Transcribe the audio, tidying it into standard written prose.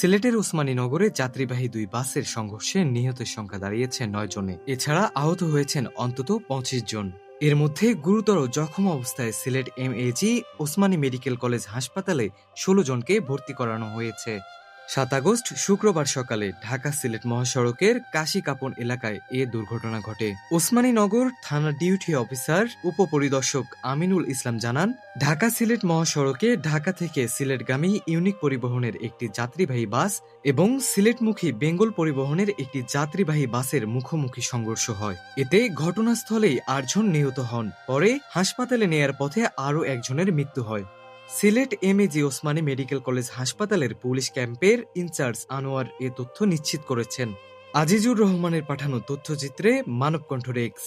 সিলেটের ওসমানীনগরে যাত্রীবাহী দুই বাসের সংঘর্ষে নিহতের সংখ্যা দাঁড়িয়েছে ৯ জনে। এছাড়া আহত হয়েছেন অন্তত ২৫ জন। এর মধ্যে গুরুতর জখম অবস্থায় Sylhet MAG Osmani medical college হাসপাতালে ১৬ জনকে ভর্তি করানো হয়েছে। ৭ আগস্ট শুক্রবার সকালে ঢাকা সিলেট মহাসড়কের কাশীকাপন এলাকায় এ দুর্ঘটনা ঘটে। ওসমানীনগর থানার ডিউটি অফিসার উপপরিদর্শক আমিনুল ইসলাম জানান, ঢাকা সিলেট মহাসড়কে ঢাকা থেকে সিলেটগামী ইউনিক পরিবহনের একটি যাত্রীবাহী বাস এবং সিলেটমুখী বেঙ্গল পরিবহনের একটি যাত্রীবাহী বাসের মুখোমুখি সংঘর্ষ হয়। এতে ঘটনাস্থলেই ৮ জন নিহত হন। পরে হাসপাতালে নেয়ার পথে আরও একজনের মৃত্যু হয়। Sylhet MAG Osmani medical college হাসপাতালের পুলিশ ক্যাম্পের ইনচার্জ আনোয়ার এ তথ্য নিশ্চিত করেছেন। আজিজুর রহমানের পাঠানো তথ্যচিত্রে মানবকণ্ঠ রেক্স।